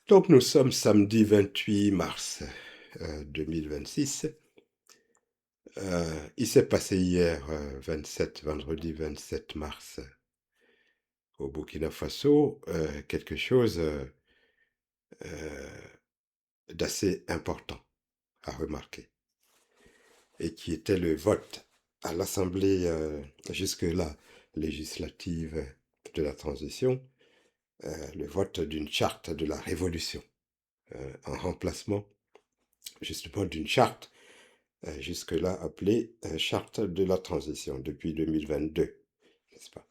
Donc nous sommes samedi 28 mars 2026. Il s'est passé hier, vendredi 27 mars, au Burkina Faso, quelque chose euh, d'assez important à remarquer, et qui était le vote à l'Assemblée, jusque-là législative de la transition, le vote d'une charte de la révolution, en remplacement justement d'une charte jusque-là appelée charte de la transition depuis 2022, n'est-ce pas?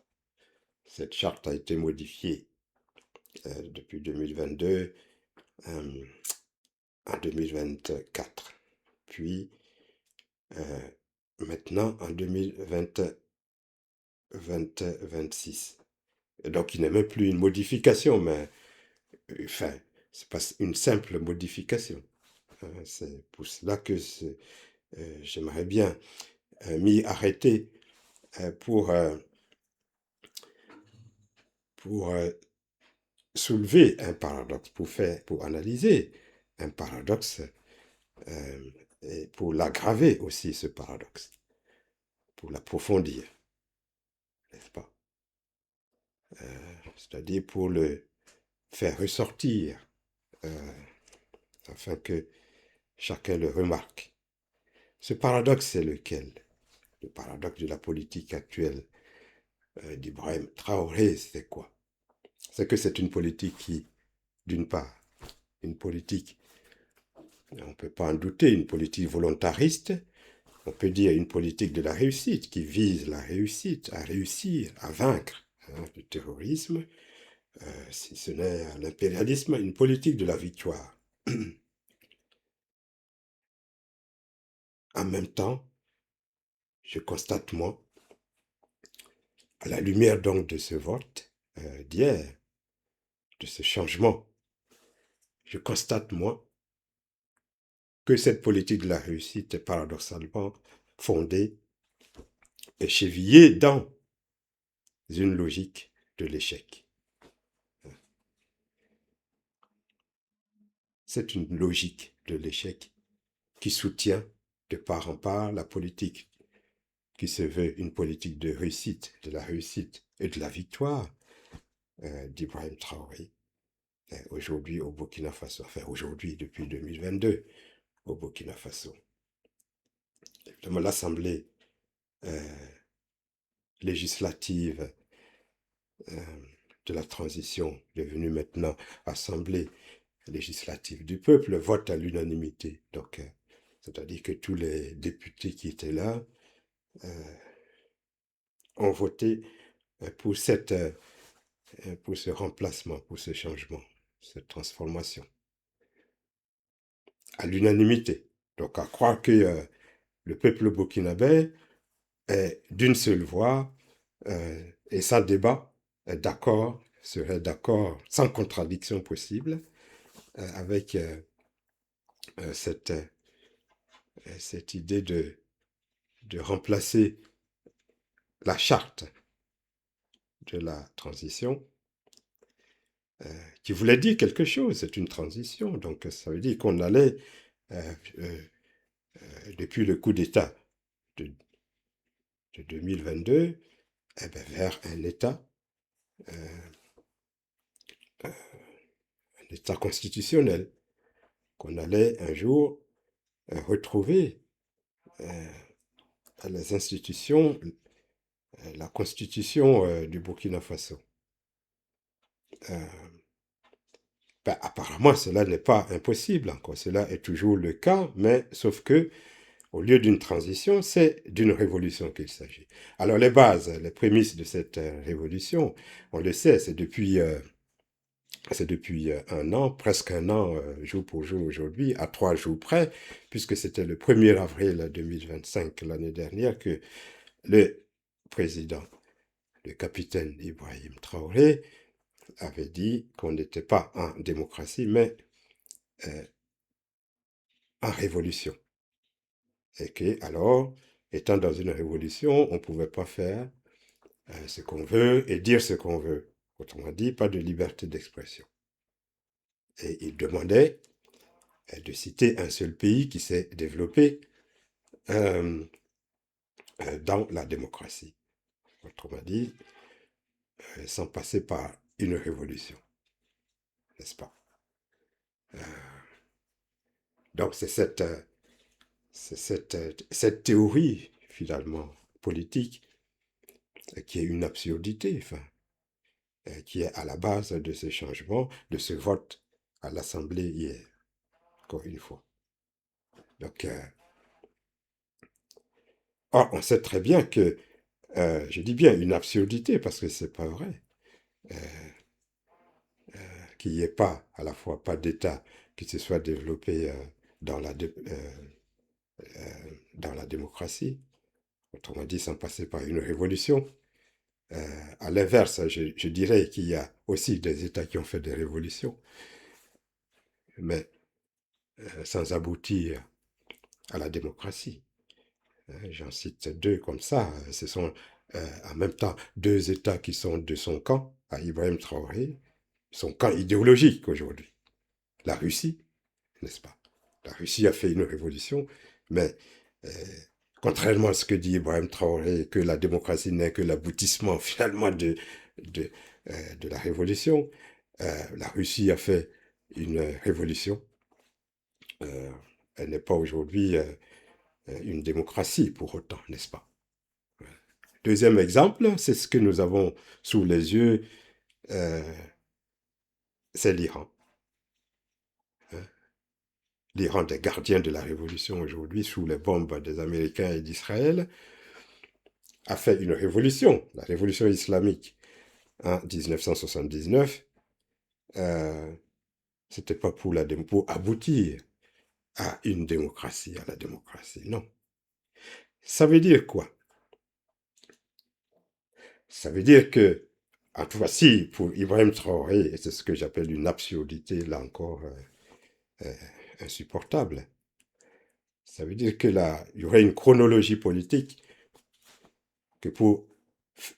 Cette charte a été modifiée depuis 2022 en 2024, puis maintenant en 2026. Donc il n'est même plus une modification, mais enfin, c'est pas une simple modification. C'est pour cela que j'aimerais bien m'y arrêter pour soulever un paradoxe, pour analyser un paradoxe, et pour l'aggraver aussi, ce paradoxe, pour l'approfondir, n'est-ce pas? C'est-à-dire pour le faire ressortir, euh, afin que chacun le remarque. Ce paradoxe, c'est lequel? Le paradoxe de la politique actuelle d'Ibrahim Traoré, c'est quoi? C'est que c'est une politique qui, d'une part, une politique, on ne peut pas en douter, une politique volontariste. On peut dire une politique de la réussite qui vise la réussite, à réussir, à vaincre le terrorisme, si ce n'est l'impérialisme, une politique de la victoire. En même temps, je constate, moi, à la lumière donc de ce vote d'hier, de ce changement, je constate, moi, que cette politique de la réussite est paradoxalement fondée et chevillée dans une logique de l'échec. C'est une logique de l'échec qui soutient de part en part la politique qui se veut une politique de réussite, de la réussite et de la victoire d'Ibrahim Traoré, aujourd'hui au Burkina Faso, enfin aujourd'hui depuis 2022 au Burkina Faso. Évidemment, l'Assemblée législative de la transition, devenue maintenant Assemblée législative du peuple, vote à l'unanimité. Donc, c'est-à-dire que tous les députés qui étaient là ont voté pour pour ce remplacement, pour ce changement, cette transformation, à l'unanimité. Donc à croire que le peuple burkinabé est d'une seule voix et sans débat, est d'accord, serait d'accord, sans contradiction possible, avec cette idée de remplacer la charte de la transition, qui voulait dire quelque chose, c'est une transition, donc ça veut dire qu'on allait, depuis le coup d'État de 2022, eh ben, vers un État constitutionnel, qu'on allait un jour retrouver à les institutions, la constitution du Burkina Faso. Ben, apparemment, cela n'est pas impossible encore, cela est toujours le cas, mais sauf que au lieu d'une transition, c'est d'une révolution qu'il s'agit. Alors les bases, les prémices de cette révolution, on le sait, c'est depuis un an, presque un an, jour pour jour aujourd'hui, à 3 jours près, puisque c'était le 1er avril 2025, l'année dernière, que le président, le capitaine Ibrahim Traoré, avait dit qu'on n'était pas en démocratie, mais en révolution. Et que, alors, étant dans une révolution, on ne pouvait pas faire ce qu'on veut et dire ce qu'on veut. Autrement dit, pas de liberté d'expression. Et il demandait de citer un seul pays qui s'est développé euh, dans la démocratie. Autrement dit, sans passer par une révolution, n'est-ce pas? Euh, donc cette théorie, finalement, politique, qui est une absurdité, enfin, qui est à la base de ce changement, de ce vote à l'Assemblée hier, encore une fois. Donc, on sait très bien que, je dis bien une absurdité parce que c'est pas vrai, euh, qu'il n'y ait pas, à la fois, pas d'État qui se soit développé dans dans la démocratie, autrement dit, sans passer par une révolution. À l'inverse, je dirais qu'il y a aussi des États qui ont fait des révolutions, mais sans aboutir à la démocratie. J'en cite deux comme ça. Ce sont en même temps deux États qui sont de son camp, à Ibrahim Traoré, son camp idéologique aujourd'hui. La Russie, n'est-ce pas? La Russie a fait une révolution, mais euh, contrairement à ce que dit Ibrahim Traoré, que la démocratie n'est que l'aboutissement finalement de la révolution, la Russie a fait une révolution. Euh, Elle n'est pas aujourd'hui une démocratie pour autant, n'est-ce pas? Deuxième exemple, c'est ce que nous avons sous les yeux, euh, c'est l'Iran. Hein. L'Iran des gardiens de la révolution aujourd'hui, sous les bombes des Américains et d'Israël, a fait une révolution, la révolution islamique en 1979. C'était pas pour aboutir à une démocratie, à la démocratie, non. Ça veut dire quoi? Ça veut dire que, en tout cas, si pour Ibrahim Traoré, c'est ce que j'appelle une absurdité, là encore, euh, insupportable. Ça veut dire que là, il y aurait une chronologie politique que pour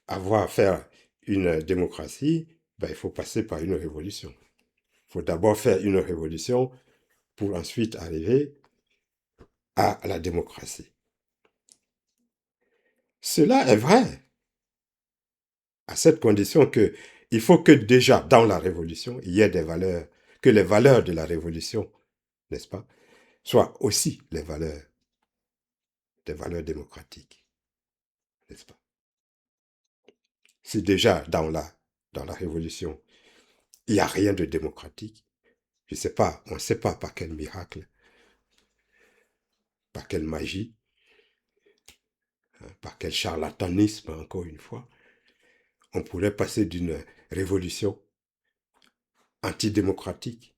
avoir faire une démocratie, ben, il faut passer par une révolution. Il faut d'abord faire une révolution pour ensuite arriver à la démocratie. Cela est vrai, à cette condition que il faut que déjà dans la révolution, il y ait des valeurs, que les valeurs de la révolution, n'est-ce pas, soient aussi les valeurs, des valeurs démocratiques, n'est-ce pas? Si déjà dans la révolution, il n'y a rien de démocratique, je ne sais pas, on ne sait pas par quel miracle, par quelle magie, hein, par quel charlatanisme, encore une fois, on pourrait passer d'une révolution antidémocratique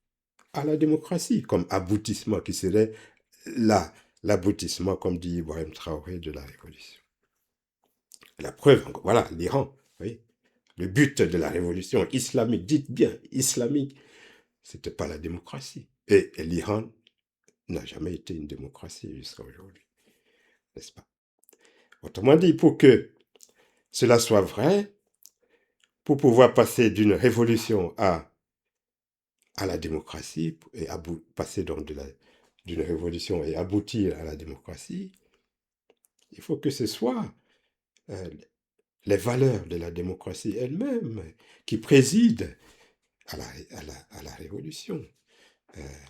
à la démocratie comme aboutissement qui serait là, l'aboutissement, comme dit Ibrahim Traoré, de la révolution. La preuve, voilà, l'Iran, oui. Le but de la révolution islamique, dites bien islamique, c'était pas la démocratie. Et l'Iran n'a jamais été une démocratie jusqu'à aujourd'hui, n'est-ce pas? Autrement dit, pour que cela soit vrai, pour pouvoir passer d'une révolution à la démocratie, et passer donc d'une révolution et aboutir à la démocratie, il faut que ce soit euh, les valeurs de la démocratie elle-même qui président à la révolution.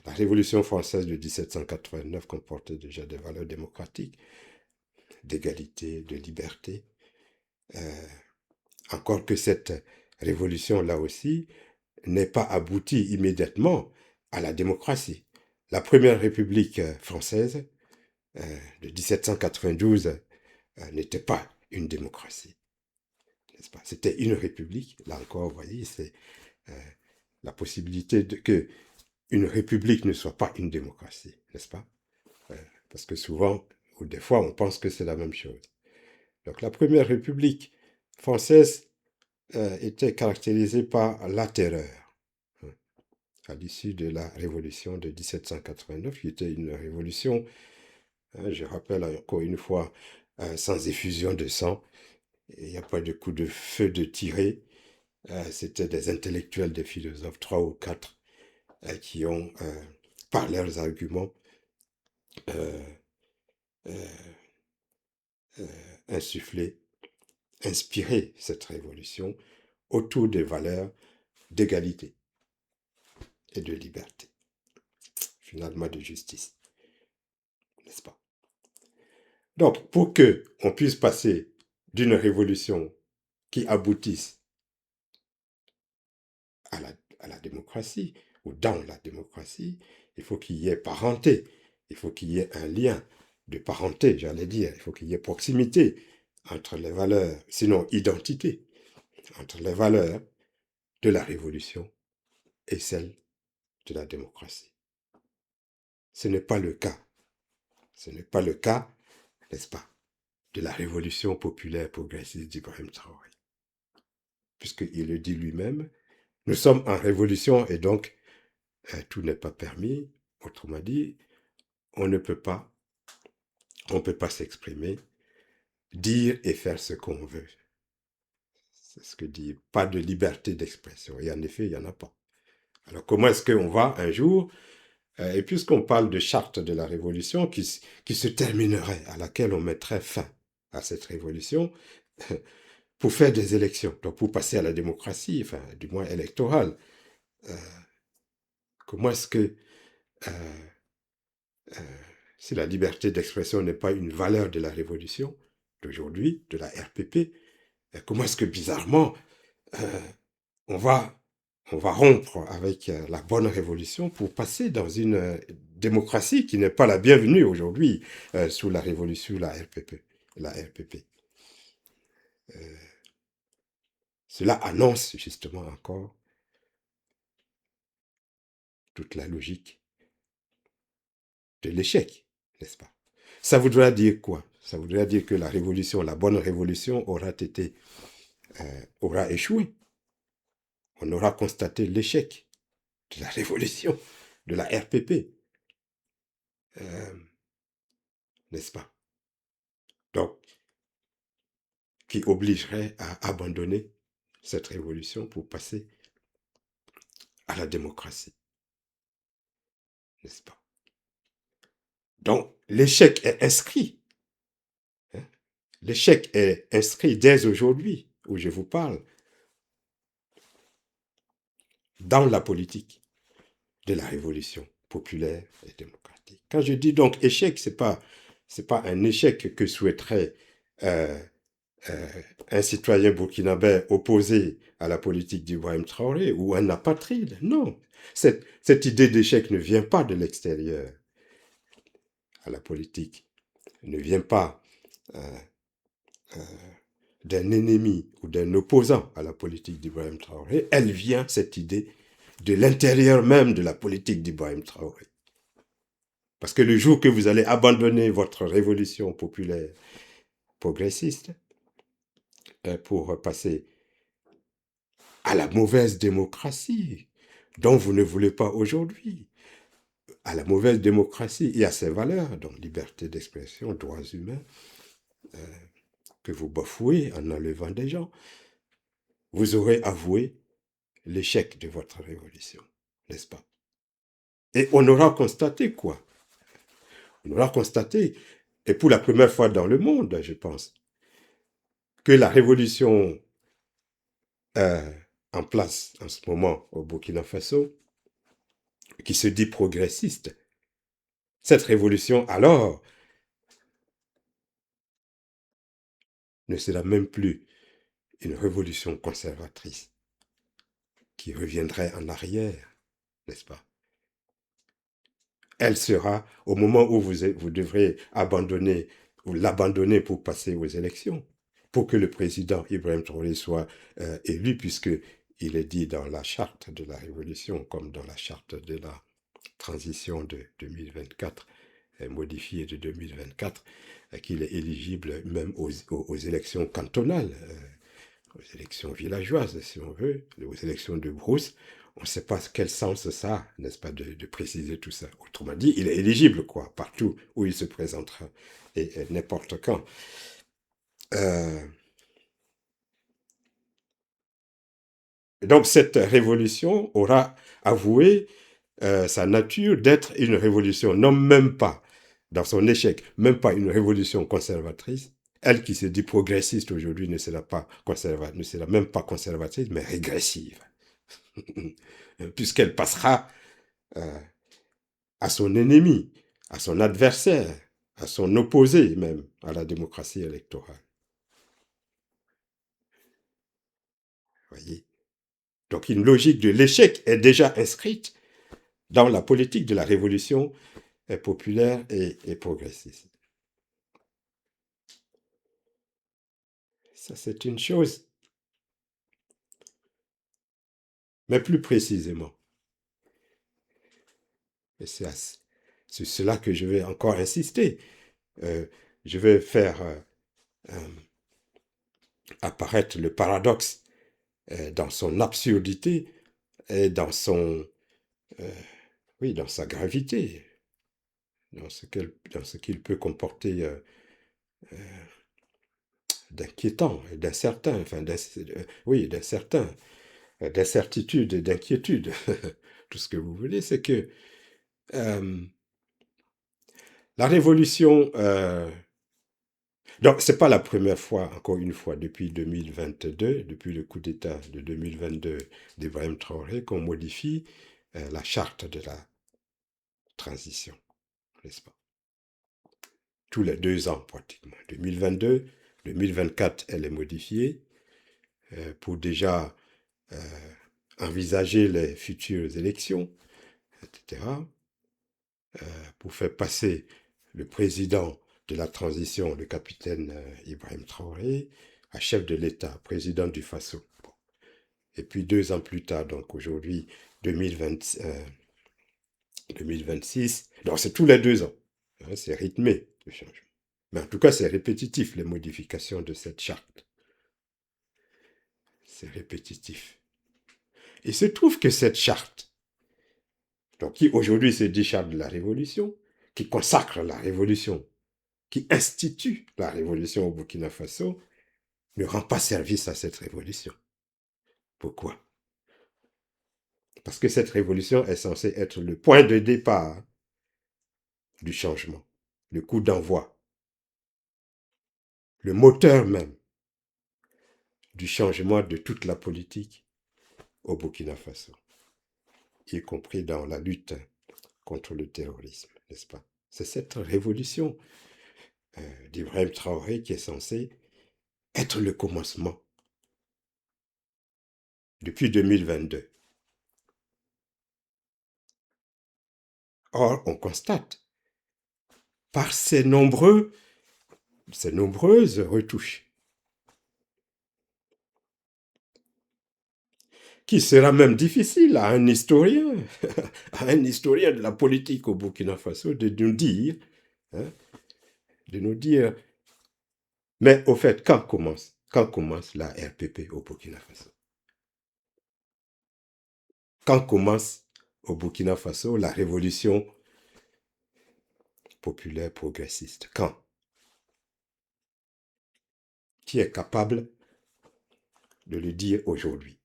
La Révolution française de 1789 comportait déjà des valeurs démocratiques, d'égalité, de liberté. Euh, Encore que cette révolution, là aussi, n'ait pas abouti immédiatement à la démocratie. La première République française de 1792 n'était pas une démocratie, n'est-ce pas? C'était une république. Là encore, vous voyez, c'est euh, la possibilité que une république ne soit pas une démocratie, n'est-ce pas? Euh, Parce que souvent, ou des fois, on pense que c'est la même chose. Donc la première république française était caractérisée par la terreur, hein, à l'issue de la révolution de 1789, qui était une révolution, hein, je rappelle encore une fois, sans effusion de sang. Il n'y a pas de coup de feu de tiré. C'était des intellectuels, des philosophes, trois ou quatre, qui ont, par leurs arguments, euh, euh, insufflé, inspiré cette révolution autour des valeurs d'égalité et de liberté, finalement de justice, n'est-ce pas? Donc, pour que on puisse passer d'une révolution qui aboutisse à la démocratie, ou dans la démocratie, il faut qu'il y ait parenté, il faut qu'il y ait un lien de parenté, j'allais dire, il faut qu'il y ait proximité entre les valeurs, sinon identité, entre les valeurs de la révolution et celles de la démocratie. Ce n'est pas le cas. Ce n'est pas le cas, n'est-ce pas, de la révolution populaire progressiste d'Ibrahim Traoré. Puisqu'il le dit lui-même, nous sommes en révolution et donc tout n'est pas permis. Autrement dit, on ne peut pas, on peut pas s'exprimer, dire et faire ce qu'on veut. C'est ce que dit, pas de liberté d'expression. Et en effet, il n'y en a pas. Alors comment est-ce qu'on va un jour, et puisqu'on parle de charte de la révolution qui se terminerait, à laquelle on mettrait fin à cette révolution, pour faire des élections, donc pour passer à la démocratie, enfin du moins électorale, euh, comment est-ce que euh, euh, si la liberté d'expression n'est pas une valeur de la révolution d'aujourd'hui, de la RPP, comment est-ce que bizarrement euh, on va, on va rompre avec la bonne révolution pour passer dans une démocratie qui n'est pas la bienvenue aujourd'hui sous la révolution, la RPP. La RPP. Euh, Cela annonce justement encore toute la logique de l'échec, n'est-ce pas? Ça voudra dire quoi? Ça voudra dire que la révolution, la bonne révolution aura échoué. On aura constaté l'échec de la révolution, de la RPP, euh, n'est-ce pas? Donc, qui obligerait à abandonner cette révolution pour passer à la démocratie, n'est-ce pas? Donc, l'échec est inscrit. Hein. L'échec est inscrit dès aujourd'hui, où je vous parle, dans la politique de la révolution populaire et démocratique. Quand je dis donc échec, c'est pas un échec que souhaiterait euh, euh, un citoyen burkinabé opposé à la politique d'Ibrahim Traoré ou un apatride. Non, cette idée d'échec ne vient pas de l'extérieur à la politique, ne vient pas euh, euh, d'un ennemi ou d'un opposant à la politique d'Ibrahim Traoré, elle vient, cette idée, de l'intérieur même de la politique d'Ibrahim Traoré. Parce que le jour que vous allez abandonner votre révolution populaire progressiste pour passer à la mauvaise démocratie dont vous ne voulez pas aujourd'hui, à la mauvaise démocratie et à ses valeurs, donc liberté d'expression, droits humains, que vous bafouez en enlevant des gens, vous aurez avoué l'échec de votre révolution, n'est-ce pas? Et on aura constaté quoi? On aura constaté, et pour la première fois dans le monde, je pense, que la révolution euh, en place en ce moment au Burkina Faso, qui se dit progressiste, cette révolution alors ne sera même plus une révolution conservatrice qui reviendrait en arrière, n'est-ce pas? Elle sera au moment où vous devrez abandonner ou l'abandonner pour passer aux élections, pour que le président Ibrahim Traoré soit élu, puisque il est dit dans la charte de la révolution, comme dans la charte de la transition de 2024, modifiée de 2024, qu'il est éligible même aux élections cantonales, aux élections villageoises, si on veut, aux élections de brousse. On ne sait pas quel sens ça a, n'est-ce pas, de préciser tout ça. Autrement dit, il est éligible, quoi, partout où il se présentera, et n'importe quand. Euh, donc, cette révolution aura avoué sa nature d'être une révolution, non même pas, dans son échec, même pas une révolution conservatrice. Elle qui se dit progressiste aujourd'hui ne sera ne sera même pas conservatrice, mais régressive, puisqu'elle passera euh, à son ennemi, à son adversaire, à son opposé même, à la démocratie électorale. Voyez. Donc une logique de l'échec est déjà inscrite dans la politique de la révolution populaire et progressiste. Ça, c'est une chose. Mais plus précisément, et c'est cela que je vais encore insister, euh, je vais faire apparaître le paradoxe dans son absurdité et dans son, euh, oui, dans sa gravité, dans ce qu'il peut comporter d'inquiétant et d'incertain, enfin, oui, d'incertain, d'incertitude et d'inquiétude, tout ce que vous voulez, c'est que la révolution, donc c'est pas la première fois, encore une fois, depuis 2022, depuis le coup d'État de 2022 d'Ibrahim Traoré, qu'on modifie la charte de la transition, n'est-ce pas? Tous les 2 ans pratiquement. 2022, 2024, elle est modifiée pour déjà envisager les futures élections, etc., pour faire passer le président de la transition, le capitaine Ibrahim Traoré, à chef de l'État, président du Faso. Bon. Et puis 2 ans plus tard, donc aujourd'hui, 2026, donc c'est tous les 2 ans. Hein, c'est rythmé, le changement. Mais en tout cas, c'est répétitif, les modifications de cette charte. C'est répétitif. Il se trouve que cette charte, donc qui aujourd'hui se dit charte de la Révolution, qui consacre la Révolution, qui institue la Révolution au Burkina Faso, ne rend pas service à cette révolution. Pourquoi? Parce que cette révolution est censée être le point de départ du changement, le coup d'envoi, le moteur même du changement de toute la politique au Burkina Faso, y compris dans la lutte contre le terrorisme, n'est-ce pas? C'est cette révolution d'Ibrahim Traoré qui est censée être le commencement depuis 2022. Or, on constate, par ces nombreuses retouches, qui sera même difficile à un historien, à un historien de la politique au Burkina Faso, hein, de nous dire, mais au fait, quand commence la RPP au Burkina Faso? Quand commence au Burkina Faso la révolution populaire progressiste? Quand? Qui est capable de le dire aujourd'hui?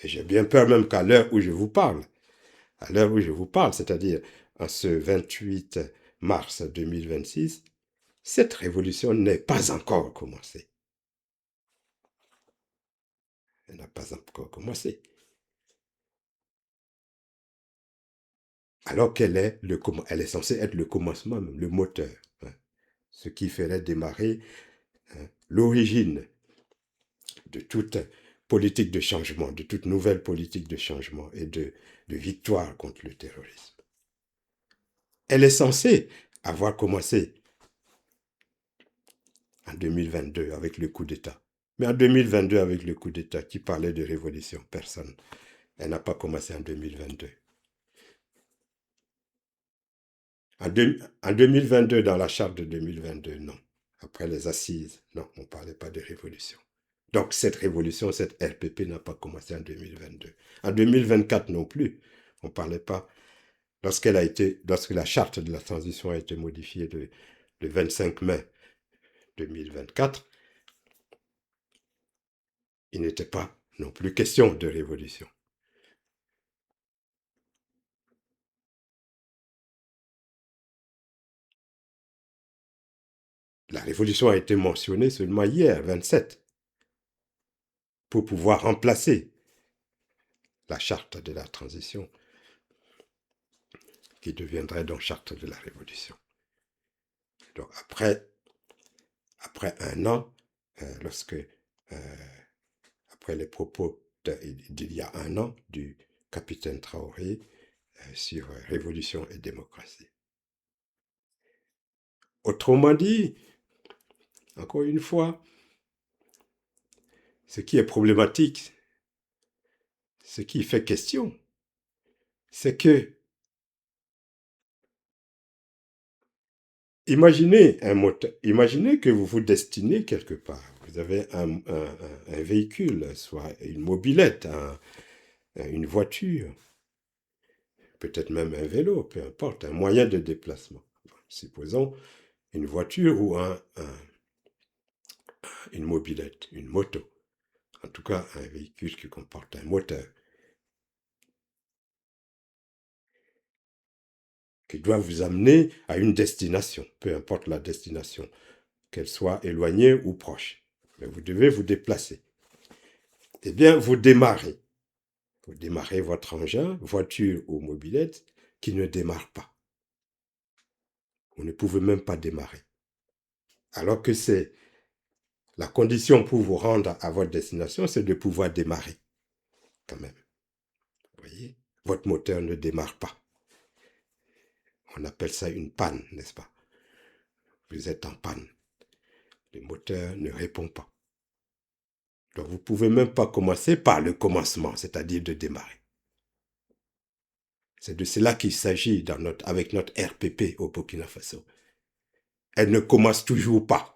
Et j'ai bien peur même qu'à l'heure où je vous parle, c'est-à-dire en ce 28 mars 2026, cette révolution n'est pas encore commencée. Elle n'a pas encore commencé. Alors elle est censée être le commencement, même, le moteur. Hein, ce qui ferait démarrer l'origine de toute politique de changement, de toute nouvelle politique de changement et de victoire contre le terrorisme. Elle est censée avoir commencé en 2022 avec le coup d'État. Mais en 2022, avec le coup d'État, qui parlait de révolution? Personne. Elle n'a pas commencé en 2022. En 2022, dans la charte de 2022, non. Après les assises, non, on ne parlait pas de révolution. Donc cette révolution, cette RPP n'a pas commencé en 2022. En 2024 non plus, on ne parlait pas. Lorsque la charte de la transition a été modifiée le 25 mai 2024, il n'était pas non plus question de révolution. La révolution a été mentionnée seulement hier, 27, pour pouvoir remplacer la charte de la transition, qui deviendrait donc charte de la révolution. Donc après un an, lorsque, après les propos d'il y a un an du capitaine Traoré sur révolution et démocratie. Autrement dit, encore une fois, ce qui est problématique, ce qui fait question, c'est que imaginez que vous vous destinez quelque part. Vous avez un véhicule, soit une mobilette, une voiture, peut-être même un vélo, peu importe, un moyen de déplacement. Supposons une voiture ou une mobilette, une moto. En tout cas, un véhicule qui comporte un moteur, qui doit vous amener à une destination, peu importe la destination, qu'elle soit éloignée ou proche. Mais vous devez vous déplacer. Eh bien, vous démarrez. Vous démarrez votre engin, voiture ou mobilette, qui ne démarre pas. Vous ne pouvez même pas démarrer. Alors que c'est la condition pour vous rendre à votre destination, c'est de pouvoir démarrer, quand même. Vous voyez, votre moteur ne démarre pas. On appelle ça une panne, n'est-ce pas? Vous êtes en panne. Le moteur ne répond pas. Donc vous ne pouvez même pas commencer par le commencement, c'est-à-dire de démarrer. C'est de cela qu'il s'agit avec notre RPP au Burkina Faso. Elle ne commence toujours pas.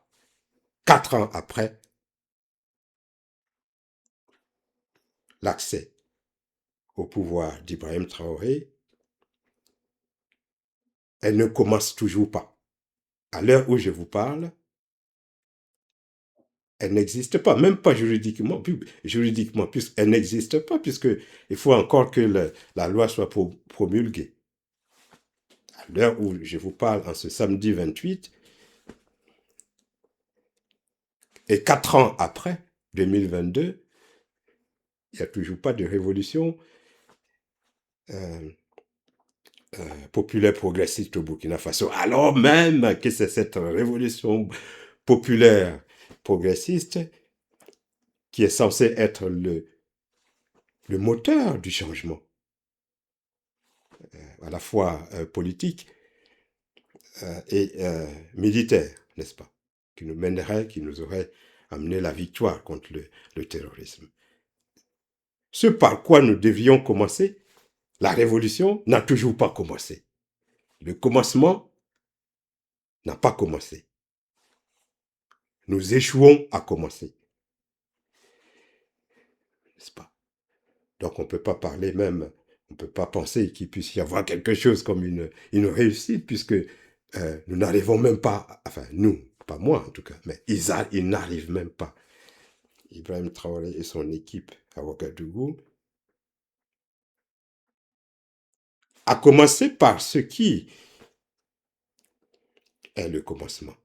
4 ans après l'accès au pouvoir d'Ibrahim Traoré, elle ne commence toujours pas. À l'heure où je vous parle, elle n'existe pas, même pas juridiquement, puisqu'elle n'existe pas, puisqu'il faut encore que la loi soit promulguée. À l'heure où je vous parle, en ce samedi 28, et 4 ans après, 2022, il n'y a toujours pas de révolution populaire progressiste au Burkina Faso, alors même que c'est cette révolution populaire progressiste qui est censée être le moteur du changement, à la fois politique et militaire, n'est-ce pas, qui nous mènerait, qui nous aurait amené la victoire contre le terrorisme. Ce par quoi nous devions commencer, la révolution n'a toujours pas commencé. Le commencement n'a pas commencé. Nous échouons à commencer. N'est-ce pas? Donc on ne peut pas parler même, on ne peut pas penser qu'il puisse y avoir quelque chose comme une réussite, puisque nous n'arrivons même pas, enfin nous, pas moi en tout cas, mais ils n'arrivent même pas. Ibrahim Traoré et son équipe à Ouagadougou, à commencer par ce qui est le commencement.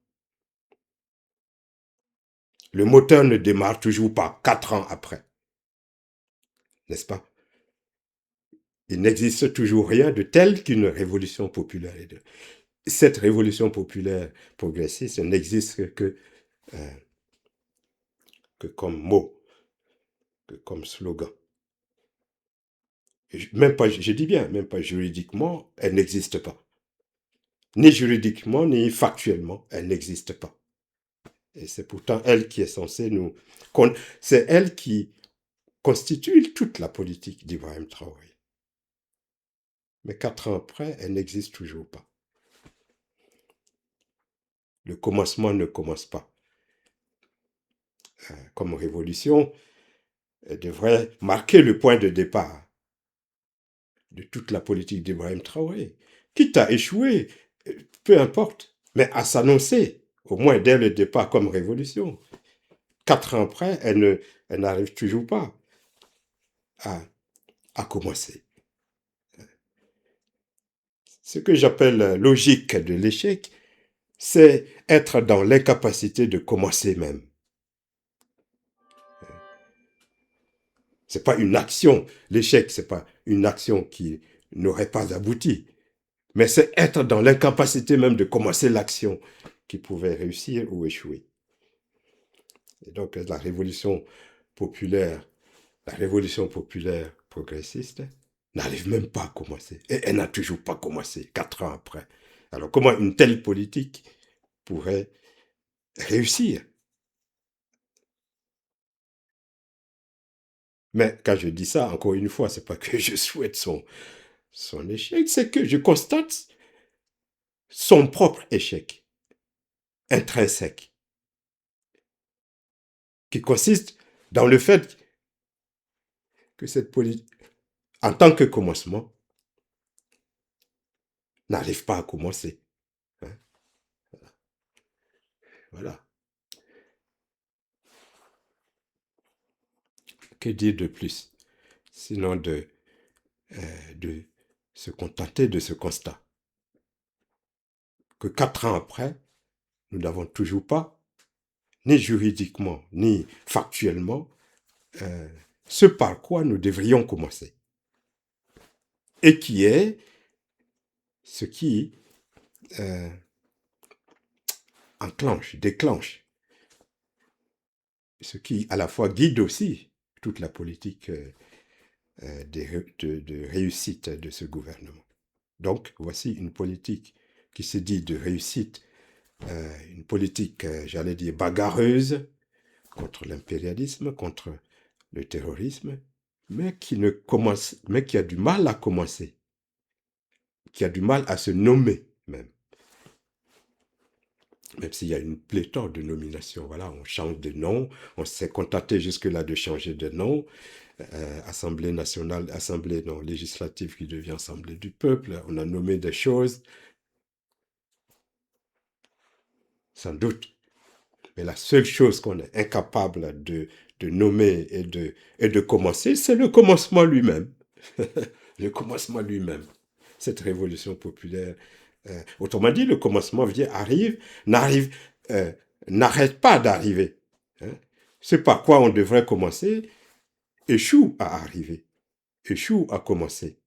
Le moteur ne démarre toujours pas 4 ans après. N'est-ce pas? Il n'existe toujours rien de tel qu'une révolution populaire. Cette révolution populaire progressiste n'existe que comme mot, que comme slogan. Même pas, je dis bien, même pas juridiquement, elle n'existe pas. Ni juridiquement, ni factuellement, elle n'existe pas. Et c'est pourtant elle qui est censée nous... C'est elle qui constitue toute la politique d'Ibrahim Traoré. Mais 4 ans après, elle n'existe toujours pas. Le commencement ne commence pas. Comme révolution, elle devrait marquer le point de départ de toute la politique d'Ibrahim Traoré. Quitte à échouer, peu importe, mais à s'annoncer, au moins dès le départ, comme révolution. 4 ans après, elle n'arrive toujours pas à commencer. Ce que j'appelle logique de l'échec, c'est être dans l'incapacité de commencer même. C'est pas une action. L'échec, c'est pas une action qui n'aurait pas abouti. Mais c'est être dans l'incapacité même de commencer l'action qui pouvait réussir ou échouer. Et donc la révolution populaire progressiste n'arrive même pas à commencer. Et elle n'a toujours pas commencé, 4 ans après. Alors comment une telle politique pourrait réussir? Mais quand je dis ça, encore une fois, c'est pas que je souhaite son échec, c'est que je constate son propre échec intrinsèque, qui consiste dans le fait que cette politique, en tant que commencement, n'arrive pas à commencer. Hein. Voilà. Que dire de plus? Sinon de se contenter de ce constat. Que 4 ans après, nous n'avons toujours pas, ni juridiquement, ni factuellement, euh, ce par quoi nous devrions commencer. Et qui est ce qui euh, déclenche, ce qui à la fois guide aussi toute la politique de réussite de ce gouvernement. Donc, voici une politique qui se dit de réussite, une politique, j'allais dire, bagarreuse contre l'impérialisme, contre le terrorisme, mais qui a du mal à commencer, qui a du mal à se nommer même. Même s'il y a une pléthore de nominations. Voilà, on change de nom, on s'est contenté jusque-là de changer de nom. Assemblée nationale, assemblée non, législative qui devient Assemblée du peuple. On a nommé des choses, sans doute. Mais la seule chose qu'on est incapable de nommer et de commencer, c'est le commencement lui-même. Le commencement lui-même. Cette révolution populaire. Autrement dit, le commencement euh, n'arrête pas d'arriver. Hein. Ce par quoi on devrait commencer échoue à arriver, échoue à commencer,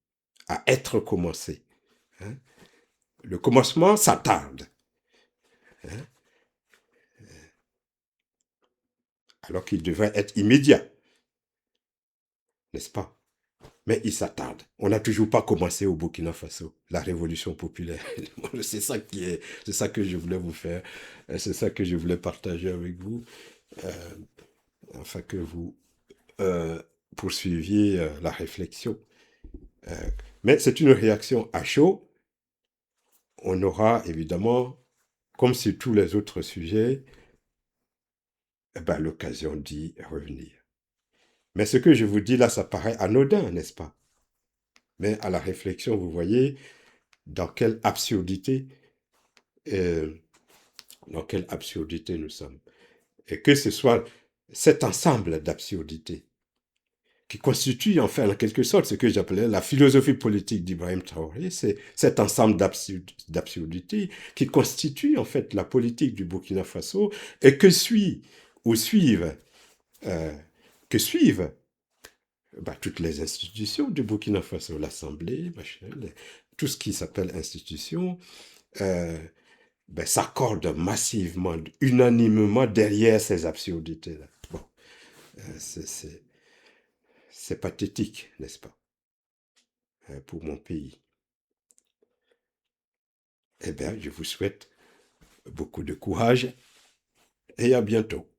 à être commencé. Hein. Le commencement s'attarde. Hein, alors qu'il devrait être immédiat, n'est-ce pas? Mais il s'attarde. On n'a toujours pas commencé au Burkina Faso, la révolution populaire. C'est ça que je voulais vous faire, c'est ça que je voulais partager avec vous, euh, afin que vous poursuiviez la réflexion. Euh, mais c'est une réaction à chaud. On aura évidemment, comme sur tous les autres sujets, l'occasion d'y revenir. Mais ce que je vous dis là, ça paraît anodin, n'est-ce pas? Mais à la réflexion, vous voyez dans quelle absurdité, euh, nous sommes. Et que ce soit cet ensemble d'absurdités qui constitue en fait en quelque sorte ce que j'appelais la philosophie politique d'Ibrahim Traoré, c'est cet ensemble d'absurdités qui constitue en fait la politique du Burkina Faso et que suivent euh, toutes les institutions du Burkina Faso, l'Assemblée, tout ce qui s'appelle institution, euh, s'accorde massivement, unanimement derrière ces absurdités-là. Bon, c'est pathétique, n'est-ce pas, pour mon pays. Eh bien, je vous souhaite beaucoup de courage et à bientôt.